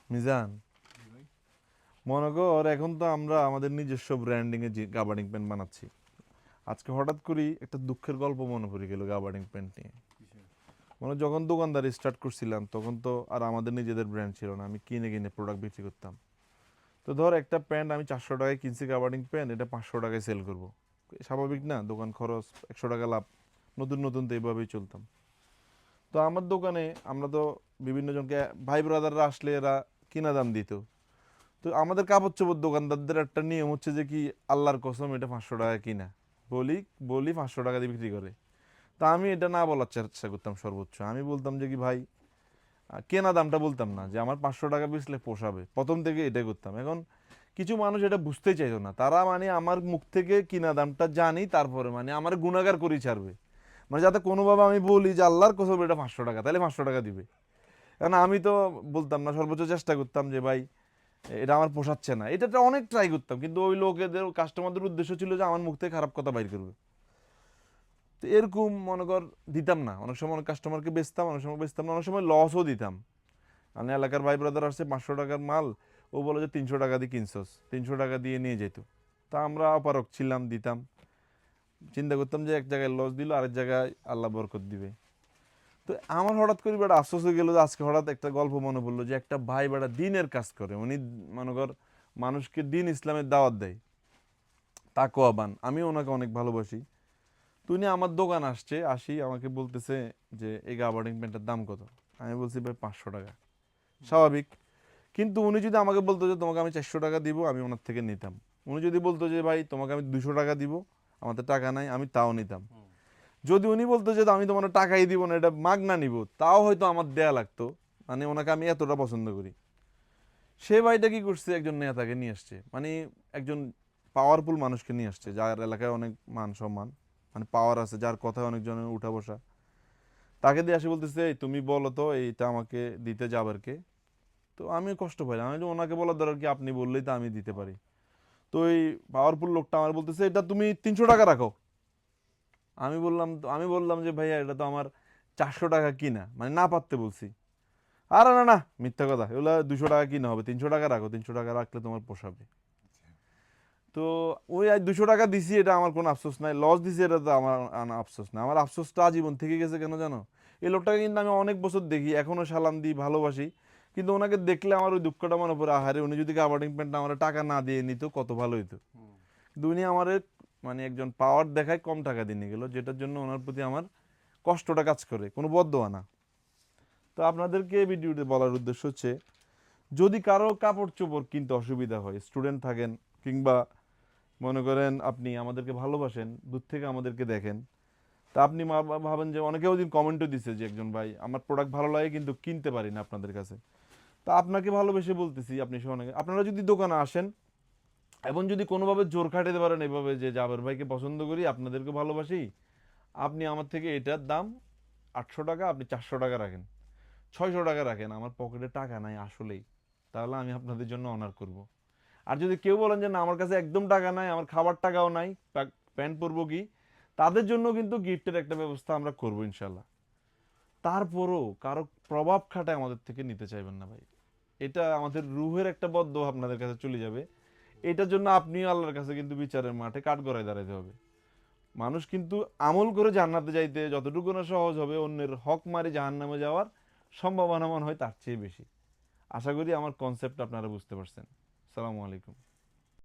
মিজান, মনে কর এখন তো আমরা আমাদের নিজস্ব ব্র্যান্ডিং এ গাবার্ডিং প্যান্ট বানাচ্ছি। আজকে হঠাৎ করি একটা দুঃখের গল্প মনে পড়ে গেল গাবার্ডিং প্যান্ট নিয়ে। মানে যখন দোকানদারি স্টার্ট করছিলাম তখন তো আর আমাদের নিজেদের ব্র্যান্ড ছিল না, আমি কিনে কিনে প্রোডাক্ট বিক্রি করতাম। তো ধর একটা প্যান্ট আমি 400 টাকায় কিনছি, গাবার্ডিং প্যান্ট, এটা 500 টাকায় সেল করব। স্বাভাবিক না? দোকান খরচ, 100 টাকা লাভ। নতুন নতুন তো এইভাবেই চলতাম। তো আমার দোকানে আমরা তো বিভিন্ন জনকে, ভাই ব্রাদাররা আসলে এরা কিনা দাম দিত। তো আমাদের কাপড় চোপড় দোকানদারদের একটা নিয়ম হচ্ছে যে কি, আল্লাহর কসম এটা 500 টাকা কিনা, বলি বলি 500 টাকা দিয়ে বিক্রি করে। তা আমি এটা না বলার চেষ্টা করতাম সর্বোচ্চ। আমি বলতাম যে কি ভাই, কেনা দামটা বলতাম না, যে আমার 500 টাকা বেচলে পোষাবে, প্রথম থেকে এটাই করতাম। এখন কিছু মানুষ এটা বুঝতেই চাইতো না, তারা মানে আমার মুখ থেকে কিনা দামটা জানি তারপরে মানে আমার গুণাগার করেই ছাড়বে, মানে যাতে কোনোভাবে আমি বলি যে আল্লাহর কসম এটা 500 টাকা, তাহলে 500 টাকা দিবে। কারণ আমি তো বলতাম না, সর্বোচ্চ চেষ্টা করতাম যে ভাই এটা আমার পোষাচ্ছে না, এটা অনেক ট্রাই করতাম, কিন্তু ওই লোকেদের, কাস্টমারদের উদ্দেশ্য ছিল যে আমার মুখ থেকে খারাপ কথা বাইর করবে। তো এরকম মনে কর দিতাম না, অনেক সময় অনেক কাস্টমারকে বেচতাম, অনেক সময় বেচতাম না, অনেক সময় লসও দিতাম। মানে এলাকার ভাই ব্রাদার আসছে 500 টাকার মাল, ও বলে যে 300 টাকা দিয়ে কিনছস, 300 টাকা দিয়ে নিয়ে যেত। তা আমরা অপারক ছিলাম, দিতাম। চিন্তা করতাম যে এক জায়গায় লস দিল, আরেক জায়গায় আল্লাহ বরকত দিবে। তো আমার হঠাৎ করে বেটা আশ্বাস হয়ে গেল যে আজকে হঠাৎ একটা গল্প মনে পড়লো যে একটা ভাই বেটা দিনের কাজ করে, উনি মনে কর মানুষকে দিন ইসলামের দাওয়াত দেয়, তাকওয়াবান। আমি ওনাকে অনেক ভালোবাসি। তো উনি আমার দোকান আসছে, আসি আমাকে বলতেছে যে এই গাবার্ডিং প্যান্টের দাম কত। আমি বলছি ভাই 500 টাকা। স্বাভাবিক। কিন্তু উনি যদি আমাকে বলতো যে তোমাকে আমি 400 টাকা দিব, আমি ওনার থেকে নিতাম। উনি যদি বলতো যে ভাই তোমাকে আমি 200 টাকা দিব, আমার তো টাকা নাই, আমি তাও নিতাম। যদি উনি বলতো যে আমি তোমার টাকাই দিব না, এটা মাগনা নিব, তাও হয়তো আমার দেয়া লাগতো। মানে ওনাকে আমি এতটা পছন্দ করি। সে ভাইটা কি করছে, একজন নেতাকে নিয়ে আসছে, মানে একজন পাওয়ারফুল মানুষকে নিয়ে আসছে, যার এলাকায় অনেক মান সম্মান, মানে পাওয়ার আছে, যার কথায় অনেকজনের উঠা বসা। তাকে দিয়ে আসে বলতেছে, "এই তুমি বলো তো এইটা আমাকে দিতে যাবার কে?" তো আমি কষ্ট পাইলাম, আমি বলি, ওনাকে বলার দরকার কি, আপনি বললেই তো আমি দিতে পারি। তো এই পাওয়ারফুল লোকটা আমার বলতেছে এটা তুমি 300 টাকা রাখো। আমি বললাম যে ভাইয়া এটা তো আমার 400 টাকা কিনা, মানে না পারতে বলছি। আরে না না, মিথ্যা কথা, এগুলো 200 টাকা কিনা হবে, 300 টাকা রাখো, 300 টাকা রাখলে তোমার পোষাবে। তো ওই 200 টাকা দিছি, এটা আমার কোনো আফসোস নাই। লস দিছি, এটা তো আমার আফসোস না। আমার আফসোসটা আজীবন থেকে গেছে, কেন জানো? এই লোকটাকে কিন্তু আমি অনেক বছর দেখি, এখনো সালাম দিই, ভালোবাসি। কিন্তু ওনাকে দেখলে আমার ওই দুঃখটা মনে পড়ে, আহারে উনি যদি কাবার্ডিং প্যান্টটা আমার টাকা না দিয়ে নিত কত ভালো হইতো। কিন্তু উনি আমার মানে একজন পাওয়ার দেখায় কম টাকা দিয়ে নিয়ে গেল, যেটার জন্য ওনার প্রতি আমার কষ্টটা কাজ করে, কোনো বদদোয়া না। তো আপনাদেরকে এই ভিডিওতে বলার উদ্দেশ্য হচ্ছে, যদি কারো কাপড় চোপড় কিনতে অসুবিধা হয়, স্টুডেন্ট থাকেন, কিংবা মনে করেন আপনি আমাদেরকে ভালোবাসেন, দূর থেকে আমাদেরকে দেখেন, তা আপনি ভাবেন যে, অনেকে ওই দিন কমেন্টও দিছে যে একজন ভাই, আমার প্রোডাক্ট ভালো লাগে কিন্তু কিনতে পারি না আপনাদের কাছে। তা আপনাকে ভালোবেসে বলতেছি, আপনি সহ অনেকে, আপনারা যদি দোকানে আসেন এবং যদি কোনোভাবে জোর খাটাতে পারেন এভাবে, যে জাবের ভাইকে পছন্দ করি, আপনাদেরকে ভালোবাসি, আপনি আমার থেকে এটার দাম 800 টাকা, আপনি 400 টাকা রাখেন, 600 টাকা রাখেন, আমার পকেটে টাকা নাই আসলেই, তাহলে আমি আপনাদের জন্য অনার করব। আর যদি কেউ বলেন যে না আমার কাছে একদম টাকা নাই, আমার খাবার টাকাও নাই, প্যান্ট পরবো কি, তাদের জন্য কিন্তু গিফটের একটা ব্যবস্থা আমরা করবো ইনশাল্লাহ। তারপরও কারো প্রভাব খাটায় আমাদের থেকে নিতে চাইবেন না ভাই, এটা আমাদের রুহের একটা বদ্ধ আপনাদের কাছে চলে যাবে। এটার জন্য আপনিও আল্লাহর কাছে কিন্তু বিচারের মাঠে কাঠগড়ায় দাঁড়াতে হবে। মানুষ কিন্তু আমল করে জান্নাতে যাইতে যতটুকু না সহজ হবে, অন্যের হক মারি জাহান্নামে যাওয়ার সম্ভাবনা মনে হয় তার চেয়ে বেশি। আশা করি আমার কনসেপ্ট আপনারা বুঝতে পারছেন। আসসালামু আলাইকুম।